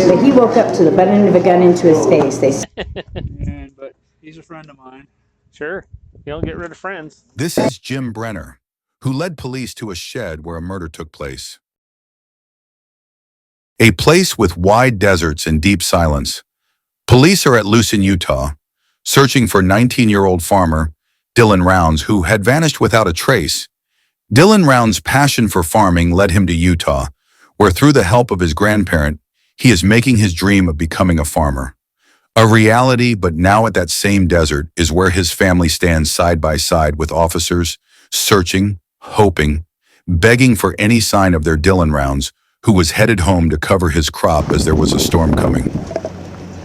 But he woke up to the butt end of a gun into his face. But he's a friend of mine. Sure. You don't get rid of friends. This is Jim Brenner, who led police to a shed where a murder took place. A place with wide deserts and deep silence. Police are at Lucin, Utah, searching for 19-year-old farmer Dylan Rounds, who had vanished without a trace. Dylan Rounds' passion for farming led him to Utah, where through the help of his grandparent, he is making his dream of becoming a farmer. A reality, but now at that same desert is where his family stands side by side with officers, searching, hoping, begging for any sign of their Dylan Rounds, who was headed home to cover his crop as there was a storm coming.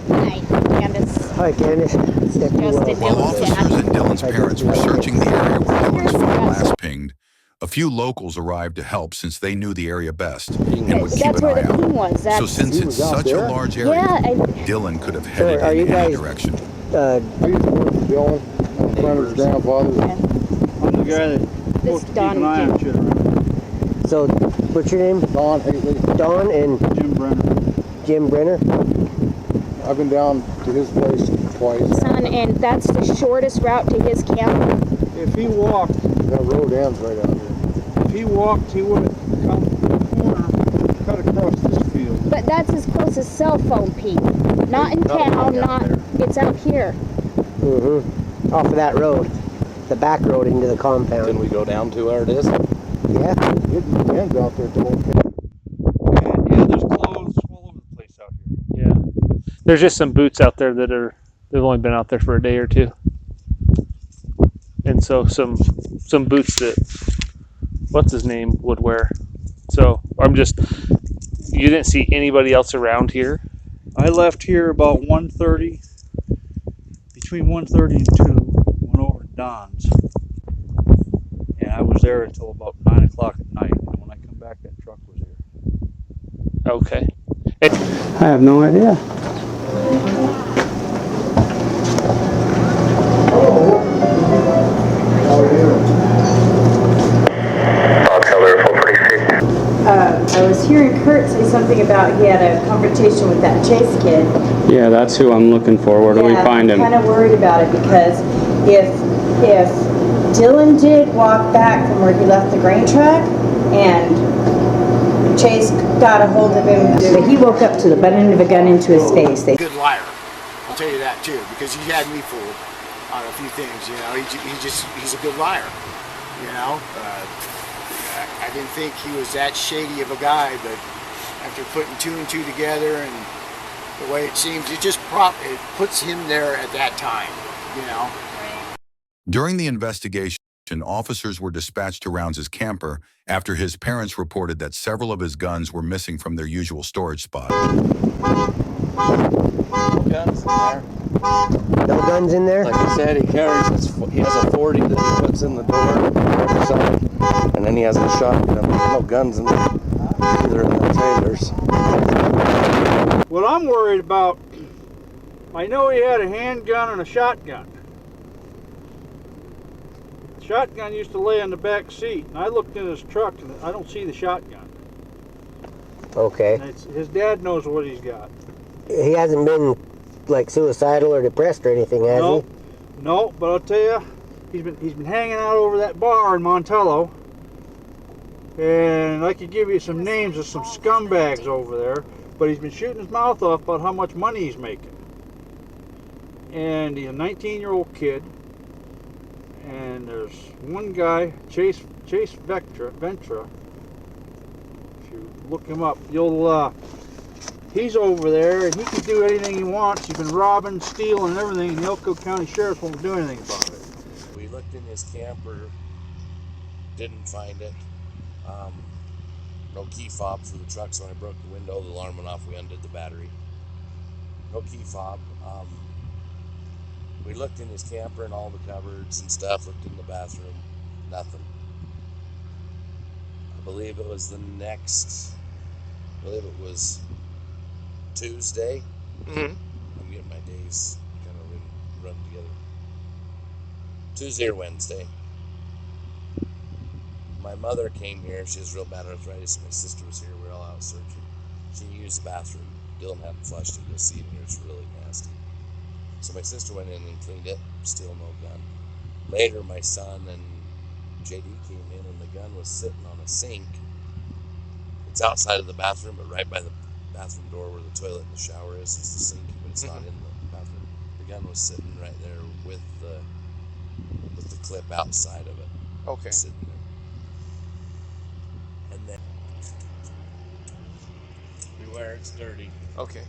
Hi, Candace. Hi, Candace. While officers and Dylan's parents were searching the area where Dylan's phone last pinged, a few locals arrived to help since they knew the area best and would keep an eye out. So since it's such a large area, Dylan could have headed in any direction. I used to work with Dylan, my brother's grandfather. I'm the guy that's supposed to keep an eye on shit around. So, what's your name? Don Haley. Don and Jim Brenner. Jim Brenner? I've been down to his place twice. Son, and that's the shortest route to his camp. If he walked, That road ends right out here. if he walked, he would have come to the corner, cut across this field. But that's his closest cell phone, Pete. Not in town, it's out here. Mm-hmm. Off of that road. The back road into the compound. Didn't we go down to where it is? Yeah. It ends out there at the old camp. Yeah, there's clothes all over the place out here. Yeah. There's just some boots out there they've only been out there for a day or two. And so some boots that what's his name would wear. So you didn't see anybody else around here? I left here about 1:30, between 1:30 and 2, went over to Don's. And I was there until about 9 o'clock at night. And when I come back, that truck was here. Okay. I have no idea. I was hearing Kurt say something about he had a confrontation with that Chase kid. Yeah, that's who I'm looking for. Where do we find him? I'm kind of worried about it because if Dylan did walk back from where he left the grain truck and Chase got a hold of him, but he woke up to the butt end of a gun into his face. Good liar, I'll tell you that too, because he had me fooled on a few things. You know, he's a good liar. You know, I didn't think he was that shady of a guy, but after putting two and two together and the way it seems, it puts him there at that time. You know. During the investigation, officers were dispatched to Rounds' camper after his parents reported that several of his guns were missing from their usual storage spot. Guns in there. No guns in there? Like I said, he has a 40 that he puts in the door side, and then he has a shotgun. No guns in either of the trailers. What I'm worried about, I know he had a handgun and a shotgun. The shotgun used to lay on the back seat, and I looked in his truck and I don't see the shotgun. Okay. And his dad knows what he's got. He hasn't been like suicidal or depressed or anything, has he? No, but I'll tell you, he's been hanging out over that bar in Montello, and I could give you some names of some scumbags over there, but he's been shooting his mouth off about how much money he's making. And he's a 19-year-old kid, and there's one guy, Chase Ventra. If you look him up, he's over there, and he can do anything he wants. He's been robbing, stealing, and everything, and the Elko County Sheriff won't do anything about it. We looked in his camper, didn't find it. No key fob for the truck, so when I broke the window, the alarm went off, we undid the battery. No key fob. We looked in his camper and all the cupboards and stuff, looked in the bathroom, nothing. I believe it was Tuesday. Mm-hmm. I'm getting my days kind of run together. Tuesday or Wednesday. My mother came here. She has real bad arthritis. My sister was here. We were all out searching. She used the bathroom. Dylan hadn't flushed it. You'll see it here. It's really nasty. So my sister went in and cleaned it. Still no gun. Later, my son and JD came in, and the gun was sitting on a sink. It's outside of the bathroom, but right by the bathroom door where the toilet and the shower is the sink, but it's not in the bathroom. The gun was sitting right there with the clip outside of it. Okay. Sitting there. And then beware, it's dirty. Okay.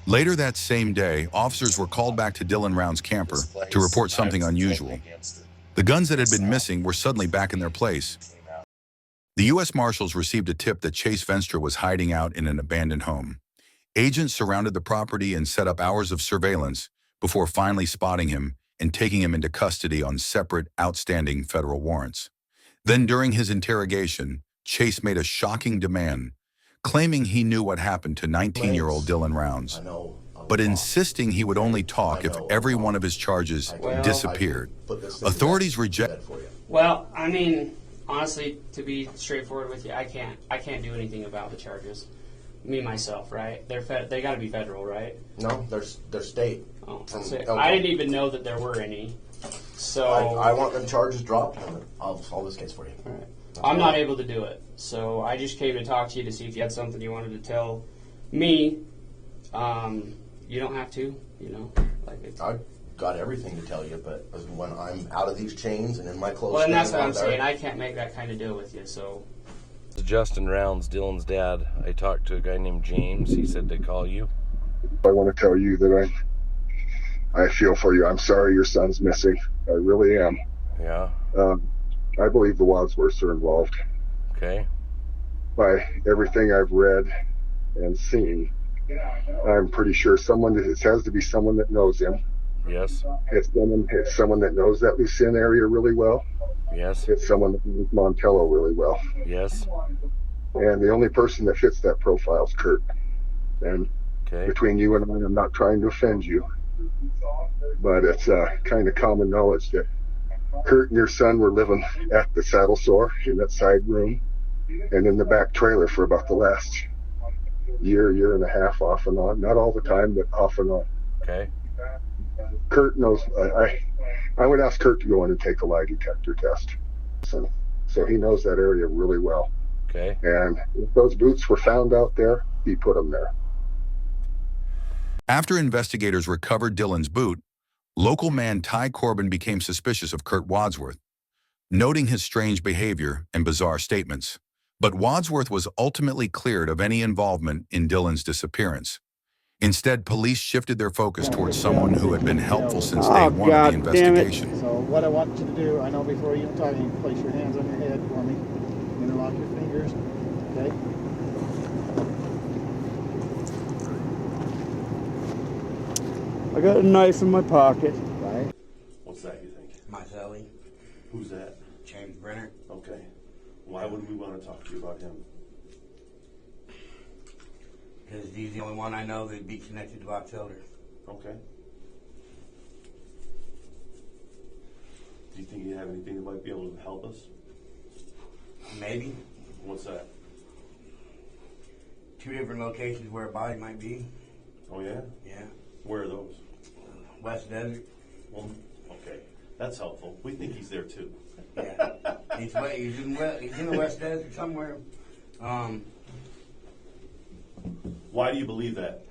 Later that same day, officers were called back to Dylan Round's camper to report something unusual. The guns that had been missing were suddenly back in their place. The U.S. Marshals received a tip that Chase Venstra was hiding out in an abandoned home. Agents surrounded the property and set up hours of surveillance before finally spotting him and taking him into custody on separate, outstanding federal warrants. Then during his interrogation, Chase made a shocking demand, claiming he knew what happened to 19-year-old Dylan Rounds, but insisting he would only talk if every one of his charges disappeared. Authorities rejected. Well, I mean, honestly, to be straightforward with you, I can't do anything about the charges. Me myself, right? They got to be federal, right? No, they're state. Oh, I didn't even know that there were any. So I want them charges dropped, and I'll solve this case for you. All right. I'm not able to do it, so I just came to talk to you to see if you had something you wanted to tell me. You don't have to, I got everything to tell you, but when I'm out of these chains and in my clothes. Well, and that's what I'm saying. I can't make that kind of deal with you, so. Justin Rounds, Dylan's dad. I talked to a guy named James. He said to call you. I want to tell you that I feel for you. I'm sorry your son's missing. I really am. Yeah. I believe the Wadsworths are involved. Okay. By everything I've read and seen, I'm pretty sure it has to be someone that knows him. Yes. It's someone that knows that Lucien area really well. Yes. It's someone that knows Montello really well. Yes. And the only person that fits that profile is Kurt. And between you and I, I'm not trying to offend you, but it's kind of common knowledge that Kurt and your son were living at the saddle sore in that side room and in the back trailer for about the last year and a half, off and on. Not all the time, but off and on. Okay. Kurt knows. I would ask Kurt to go in and take a lie detector test. So he knows that area really well. Okay. And if those boots were found out there, he put them there. After investigators recovered Dylan's boot, local man Ty Corbin became suspicious of Kurt Wadsworth, noting his strange behavior and bizarre statements. But Wadsworth was ultimately cleared of any involvement in Dylan's disappearance. Instead, police shifted their focus towards someone who had been helpful since day one of the investigation. So what I want you to do, I know before you talk, you place your hands on your head for me. Interlock your fingers, okay? I got a knife in my pocket. Right. What's that, you think? Marcelli. Who's that? James Brenner. Okay. Why would we want to talk to you about him? Because he's the only one I know that'd be connected to Box Elder. Okay. Do you think you have anything that might be able to help us? Maybe. What's that? 2 different locations where a body might be. Oh, yeah? Yeah. Where are those? West Desert. Well, okay. That's helpful. We think he's there, too. Yeah. He's in the West Desert somewhere. Why do you believe that?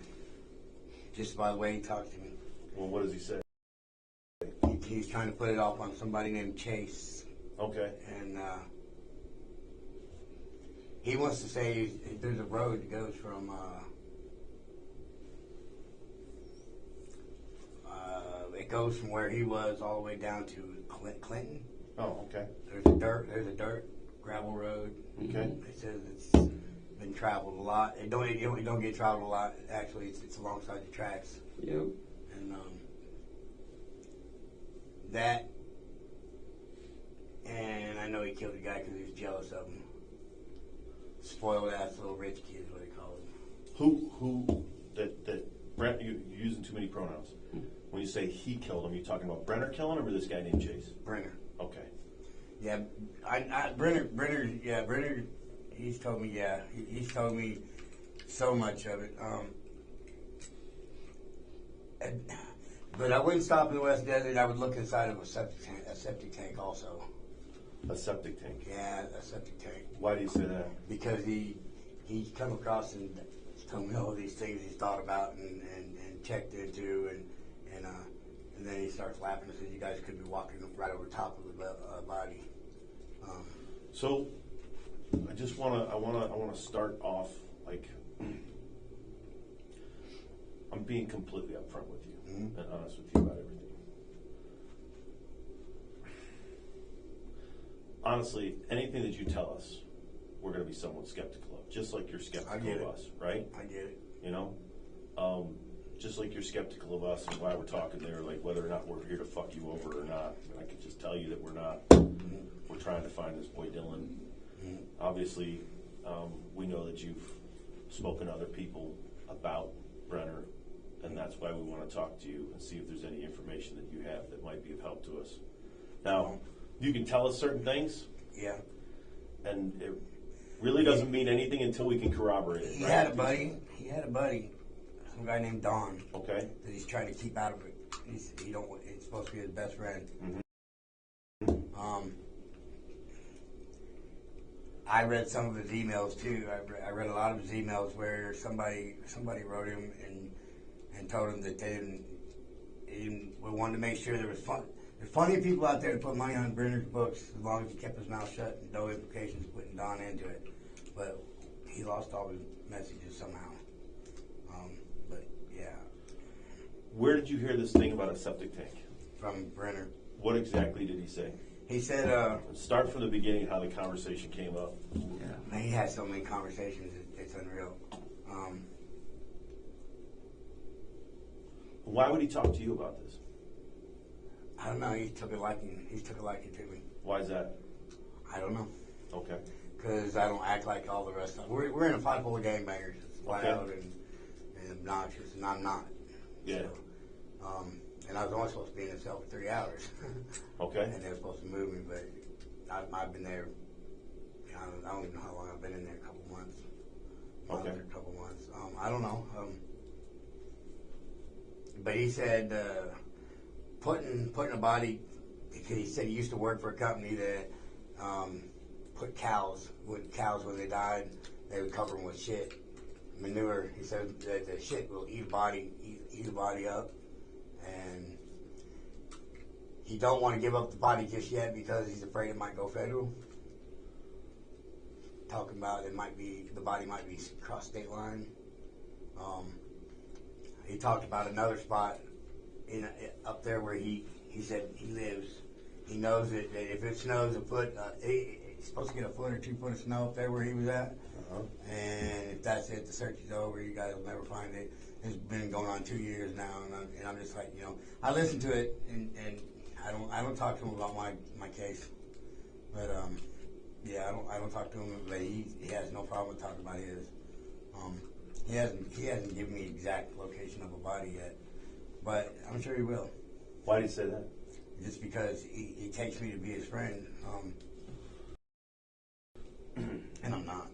Just by the way he talks to me. Well, what does he say? He's trying to put it off on somebody named Chase. Okay. And he wants to say there's a road that goes from it goes from where he was all the way down to Clinton. Oh, okay. There's a dirt gravel road. Okay. It says it's been and traveled a lot. It don't get traveled a lot. Actually, it's alongside the tracks. Yep. And that, and I know he killed the guy because he was jealous of him. Spoiled ass little rich kid is what they call him. That Brent, you're using too many pronouns. When you say he killed him, you talking about Brenner killing him or this guy named Chase? Brenner. Okay. Yeah, Brenner. He's told me. Yeah, he's told me so much of it. But I wouldn't stop in the West Desert. I would look inside of a septic tank also. A septic tank? Yeah, a septic tank. Why do you say that? Because he come across and told me all these things he's thought about and checked into and then he starts laughing and says, "You guys could be walking right over top of the body." So, I want to start off like I'm being completely upfront with you and honest with you about everything. Honestly, anything that you tell us, we're going to be somewhat skeptical of, just like you're skeptical of us, right? I get it. You know, just like you're skeptical of us and why we're talking there, like whether or not we're here to fuck you over or not. I can just tell you that we're not. We're trying to find this boy Dylan. Obviously, we know that you've spoken to other people about Brenner, and that's why we want to talk to you and see if there's any information that you have that might be of help to us. Now, you can tell us certain things. Yeah. And it really doesn't mean anything until we can corroborate it. He had a buddy. Some guy named Don. Okay. That he's trying to keep out of it. He's supposed to be his best friend. I read some of his emails too. I read a lot of his emails where somebody wrote him and told him that they wanted to make sure there was fun. There's plenty of people out there to put money on Brenner's books as long as he kept his mouth shut and no implications putting Don into it. But he lost all his messages somehow. But yeah. Where did you hear this thing about a septic tank? From Brenner. What exactly did he say? He said, start from the beginning, how the conversation came up. Yeah, man, he had so many conversations, it's unreal. Why would he talk to you about this? I don't know. He took a liking to me. Why is that? I don't know. Okay. Because I don't act like all the rest of them. We're in a fight full of gangbangers. It's loud and obnoxious, and I'm not. Yeah. So, and I was only supposed to be in the cell for 3 hours. Okay. And they were supposed to move me, but I've been there. I don't even know how long I've been in there. A couple months. Okay. A couple months. I don't know. But he said putting a body, because he said he used to work for a company that put cows when they died, they would cover them with shit, manure. He said that the shit will eat a body up, and he don't want to give up the body just yet because he's afraid it might go federal. Talking about the body might be cross state line. He talked about another spot up there where he said he lives. He knows that if it snows a foot, he's supposed to get a foot or 2 foot of snow up there where he was at. And if that's it, the search is over. You guys will never find it. It's been going on 2 years now, and I'm just like, I listen to it, and I don't talk to him about my case, but yeah, I don't talk to him, but he has no problem with talking about his. He hasn't given me exact location of a body yet, but I'm sure he will. Why do you say that? Just because he takes me to be his friend, and I'm not.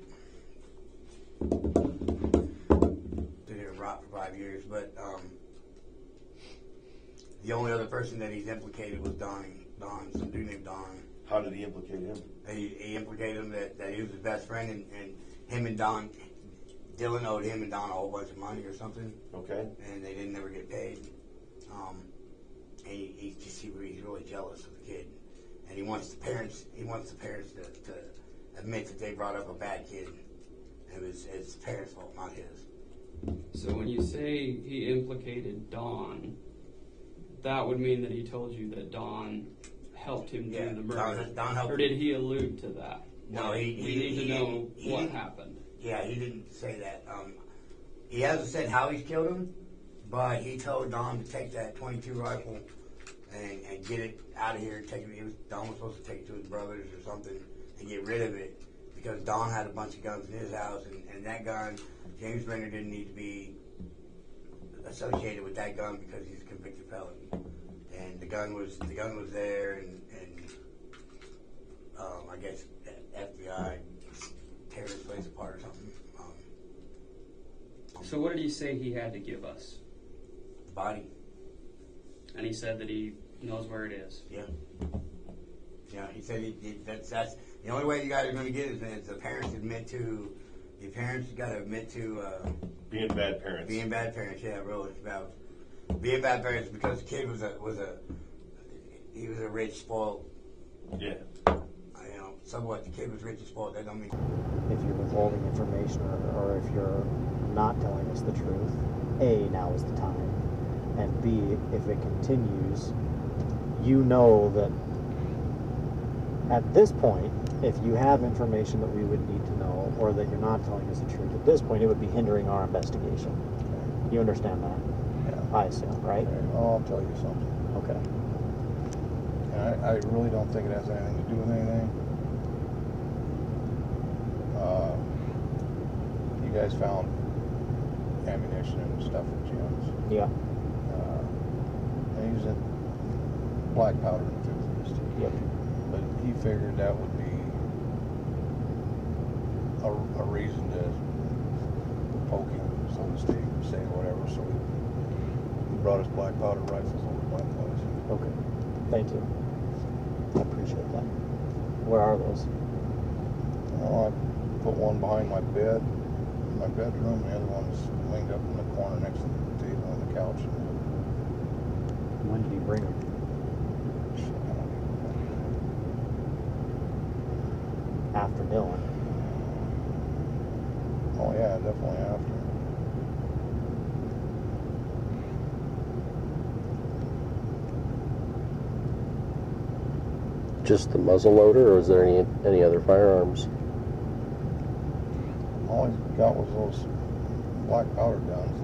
Been here rot for 5 years, but the only other person that he's implicated was Don, some dude named Don. How did he implicate him? He implicated him that he was his best friend, and him and Don, Dylan owed him and Don a whole bunch of money or something. Okay. And they didn't ever get paid. And he's really jealous of the kid, and he wants the parents to admit that they brought up a bad kid. It's the parents' fault, not his. So when you say he implicated Don, that would mean that he told you that Don helped him do the murder. Don helped or did he allude to that? No, we need to know what happened. Yeah, he didn't say that. He hasn't said how he's killed him, but he told Don to take that 22 rifle and get it out of here. Take it. Don was supposed to take it to his brothers or something and get rid of it because Don had a bunch of guns in his house, and that gun, James Brenner didn't need to be associated with that gun because he's a convicted felon. And the gun was there, and I guess FBI tear his place apart or something. So what did he say he had to give us? Body. And he said that he knows where it is. Yeah. Yeah, he said that's the only way you guys are going to get it is the parents admit to. The parents got to admit to being bad parents. Being bad parents, yeah, really. It's about being bad parents because the kid was a rich, spoiled. Yeah. You know, somewhat the kid was rich and spoiled. That don't mean. If you're withholding information or if you're not telling us the truth, A, now is the time, and B, if it continues, you know that at this point, if you have information that we would need to know or that you're not telling us the truth, at this point it would be hindering our investigation. You understand that? Yeah. I assume, right? Okay. Well, I'll tell you something. Okay. And I really don't think it has anything to do with anything. You guys found ammunition and stuff at Jim's. Yeah. And he's a black powder enthusiast. Yep. But he figured that would be a reason to poke him, so to speak, say whatever. So he brought his black powder rifles over to my place. Okay. Thank you. I appreciate that. Where are those? Well, I put one behind my bed, in my bedroom, and the other one's winged up in the corner next to the table on the couch. When did he bring them? After Dylan. Oh yeah, definitely after. Just the muzzle loader, or is there any other firearms? All he's got was those black powder guns,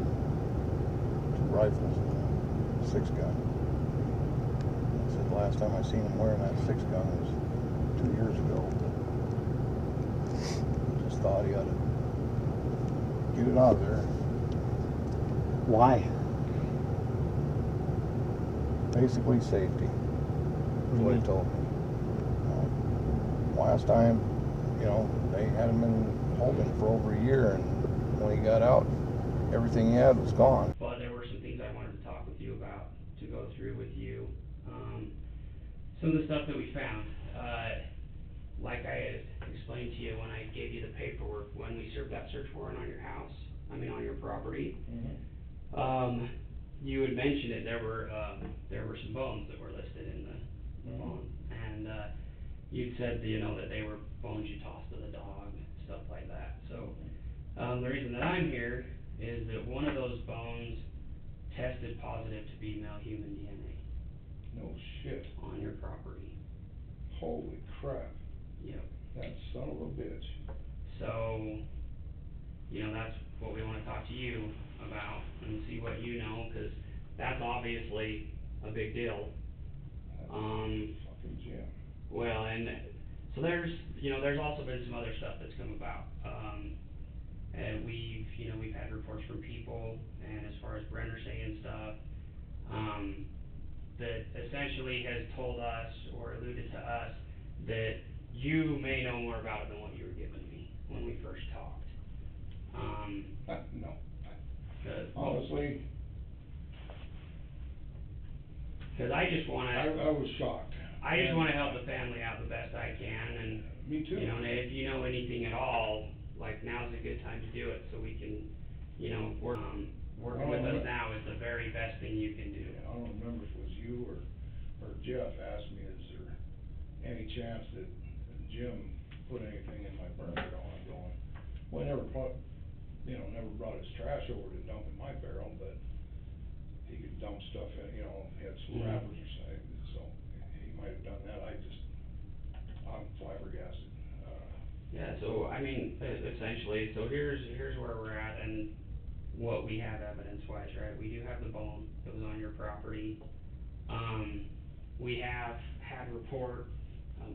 2 rifles, and a 6-gun. He said the last time I seen him wearing that 6-gun was 2 years ago. Just thought he ought to get it out of there. Why? Basically safety. That's what he told me. Last time, you know, they had him in holding for over a year, and when he got out, everything he had was gone. But there were some things I wanted to talk with you about, to go through with you. Some of the stuff that we found, like I had explained to you when I gave you the paperwork, when we served that search warrant on your house, on your property. Mm-hmm. You had mentioned it, there were some bones that were listed in the bone, and you'd said, you know, that they were bones you tossed to the dog, stuff like that. So, the reason that I'm here is that one of those bones tested positive to be male human DNA. No shit. On your property. Holy crap. Yep. That son of a bitch. So, you know, that's what we want to talk to you about and see what you know, because that's obviously a big deal. Fucking Jim. Well, and so there's also been some other stuff that's come about. And we've had reports from people, and as far as Brenner saying stuff, that essentially has told us or alluded to us that you may know more about it than what you were giving me when we first talked. No. Honestly, because I just want to. I was shocked. I just want to help the family out the best I can, and me too. You know, and if you know anything at all, like now's a good time to do it, so we can, you know, working with us now is the very best thing you can do. I don't remember if it was you or Jeff asked me, is there any chance that Jim put anything in my burn barrel? I'm going, well, never brought his trash over to dump in my barrel, but he could dump stuff in, you know, he had some wrappers or something, so he might have done that. I'm flabbergasted. Yeah, so I mean, essentially, so here's where we're at and what we have evidence-wise, right? We do have the bone that was on your property. We have had report,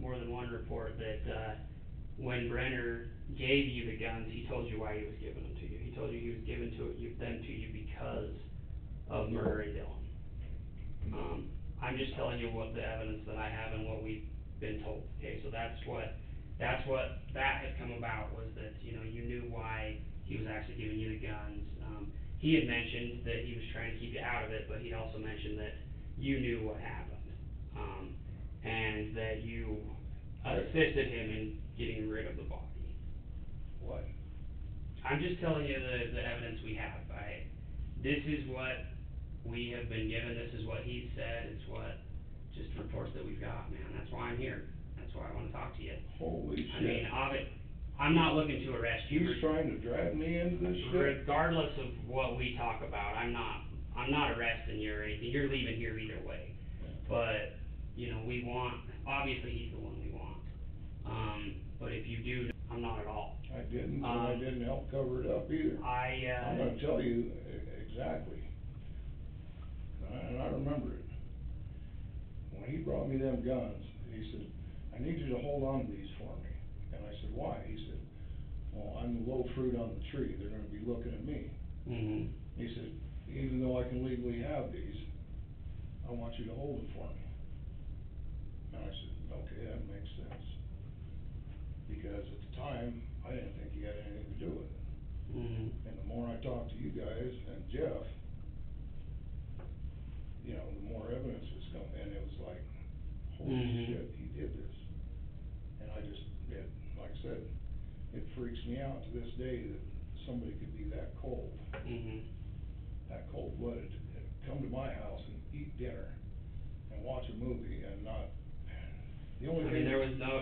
more than one report, that when Brenner gave you the guns, he told you why he was giving them to you. He told you he was giving them to you because of murdering Dylan. I'm just telling you what the evidence that I have and what we've been told. Okay, so that's what that had come about, was that, you know, you knew why he was actually giving you the guns. He had mentioned that he was trying to keep you out of it, but he also mentioned that you knew what happened, and that you assisted him in getting rid of the body. What? I'm just telling you the evidence we have. This is what we have been given. This is what he said. It's what just reports that we've got, man. That's why I'm here. That's why I want to talk to you. Holy shit. I mean, I'm not looking to arrest you. He's trying to drag me into this shit? Regardless of what we talk about, I'm not arresting you or anything. You're leaving here either way. But, you know, obviously he's the one we want. But if you do, I'm not at all. I didn't, and I didn't help cover it up either. I'm gonna tell you exactly. And I remember it. When he brought me them guns, he said, I need you to hold on to these for me. And I said, why? He said, well, I'm the low fruit on the tree. They're gonna be looking at me. Mm-hmm. He said, even though I can legally have these, I want you to hold them for me. And I said, okay, that makes sense. Because at the time, I didn't think he had anything to do with it. Mm-hmm. And the more I talked to you guys and Jeff, you know, the more evidence was coming, and it was like, holy shit, he did this. And like I said, it freaks me out to this day that somebody could be that cold, that cold-blooded, and come to my house and eat dinner and watch a movie and not. The only thing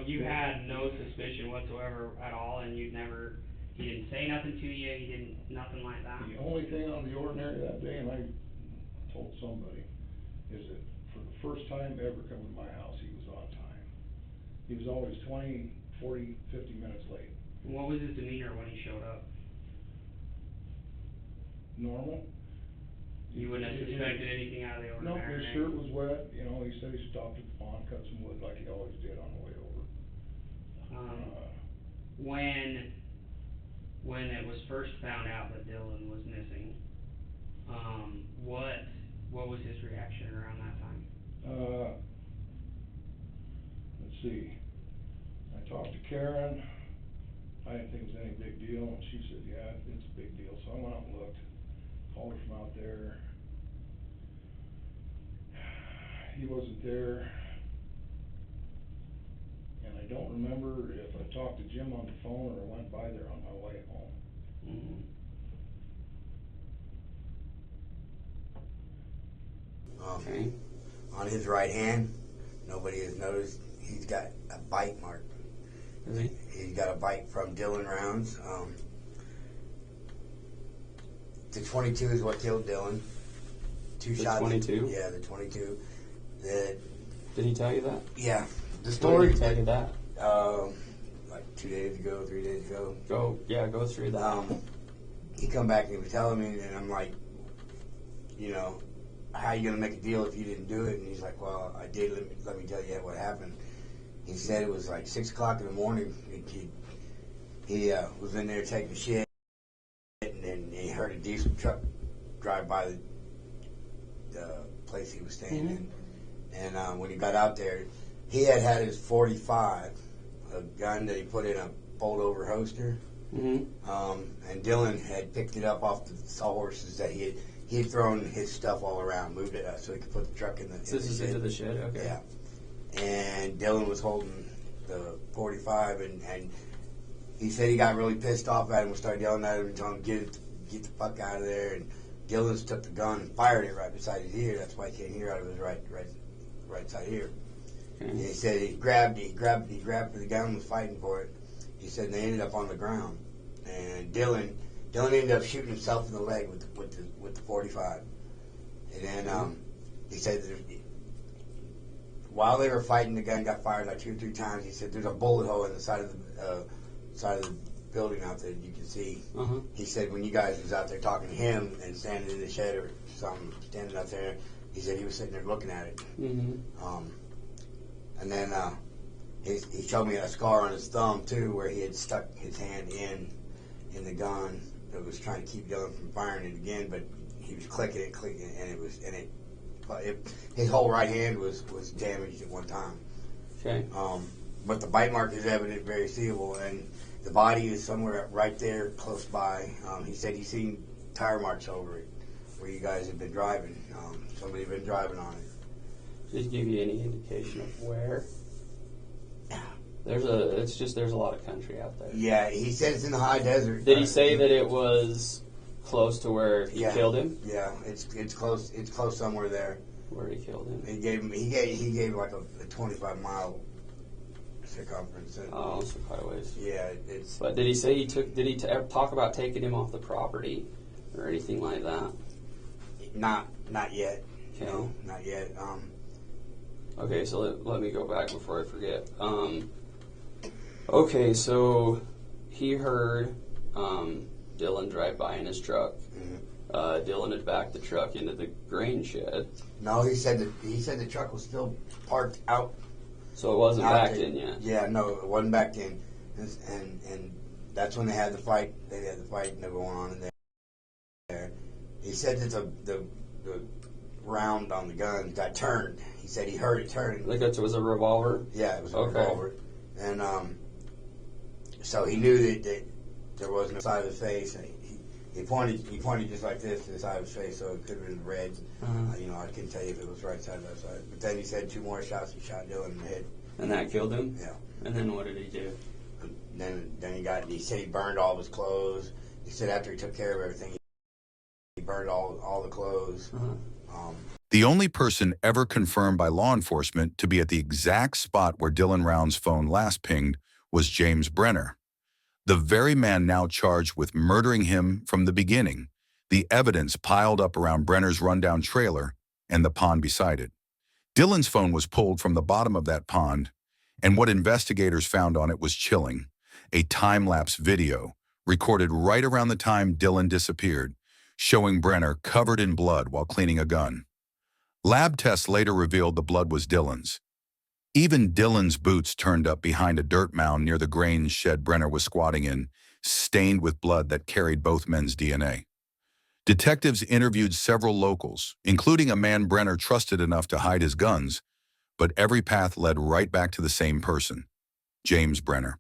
you had no suspicion whatsoever at all, and he didn't say nothing to you, nothing like that? The only thing out of the ordinary that day, and I told somebody, is that for the first time ever coming to my house, he was on time. He was always 20, 40, 50 minutes late. What was his demeanor when he showed up? Normal. You wouldn't have suspected anything out of the ordinary? No, his shirt was wet, you know, he said he stopped at the pond, cut some wood like he always did on the way over. When it was first found out that Dylan was missing, what was his reaction around that time? Let's see. I talked to Karen. I didn't think it was any big deal, and she said, yeah, it's a big deal. So I went out and looked, called her from out there. He wasn't there. And I don't remember if I talked to Jim on the phone or went by there on my way home. Okay. On his right hand, nobody has noticed, he's got a bite mark. Really? He's got a bite from Dylan rounds. The 22 is what killed Dylan. Two shots. 22? Yeah, the 22. Did he tell you that? Yeah. The When did he tell you that? Like 2 days ago, 3 days ago. Go through that. He come back and he was telling me, and I'm like, you know, how you gonna make a deal if you didn't do it? And he's like, well, I did. Let me tell you what happened. He said it was like 6 o'clock in the morning. He was in there taking shit, and he heard a diesel truck drive by the place he was staying in. And when he got out there, he had his 45, a gun that he put in a fold-over holster. And Dylan had picked it up off the sawhorses that he had thrown his stuff all around, moved it up so he could put the truck in the So this is into the shed, okay. Yeah. And Dylan was holding the 45, and he said he got really pissed off at him and started yelling at him and telling him get the fuck out of there. And Dylan took the gun and fired it right beside his ear. That's why he can't hear out of his right side ear. Okay. And he said he grabbed for the gun and was fighting for it. He said they ended up on the ground, and Dylan ended up shooting himself in the leg with the 45. And then he said while they were fighting, the gun got fired like 2 or 3 times. He said there's a bullet hole in the side of side of the building out there. You can see. Uh-huh. He said when you guys was out there talking to him and standing in the shed or something, standing out there, he said he was sitting there looking at it. Mm-hmm. And then he showed me a scar on his thumb too, where he had stuck his hand in the gun. It was trying to keep Dylan from firing it again, but he was clicking it, and his whole right hand was damaged at one time. Okay. But the bite mark is evident, very seeable, and the body is somewhere right there, close by. He said he's seen tire marks over it, where you guys have been driving. Somebody had been driving on it. Did he give you any indication of where? There's a lot of country out there. Yeah, he said it's in the high desert. Did he say that it was close to where he killed him? Yeah, it's close. It's close somewhere there. Where he killed him? He gave like a 25-mile circumference. Oh, so quite a ways. Yeah, it's. But did he say did he ever talk about taking him off the property or anything like that? Not yet. Okay. No, not yet. Okay, so let me go back before I forget. Okay, so he heard Dylan drive by in his truck. Mm-hmm. Dylan had backed the truck into the grain shed. No, he said the truck was still parked out. So it wasn't backed in yet. Yeah, no, it wasn't backed in, and that's when they had the fight. They had the fight going on in there. He said that the round on the gun got turned. He said he heard it turn. Like it was a revolver? Yeah, it was a revolver. And so he knew that there was no side of his face. And he pointed just like this to the side of his face, so it could have been red. Uh-huh. I couldn't tell you if it was right side or left side. But then he said 2 more shots. He shot Dylan in the head. And that killed him? Yeah. And then what did he do? Then he said he burned all of his clothes. He said after he took care of everything, he burned all the clothes. Uh-huh. The only person ever confirmed by law enforcement to be at the exact spot where Dylan Round's phone last pinged was James Brenner, the very man now charged with murdering him from the beginning, the evidence piled up around Brenner's rundown trailer and the pond beside it. Dylan's phone was pulled from the bottom of that pond, and what investigators found on it was chilling, a time-lapse video recorded right around the time Dylan disappeared, showing Brenner covered in blood while cleaning a gun. Lab tests later revealed the blood was Dylan's. Even Dylan's boots turned up behind a dirt mound near the grain shed Brenner was squatting in, stained with blood that carried both men's DNA. Detectives interviewed several locals, including a man Brenner trusted enough to hide his guns, but every path led right back to the same person, James Brenner.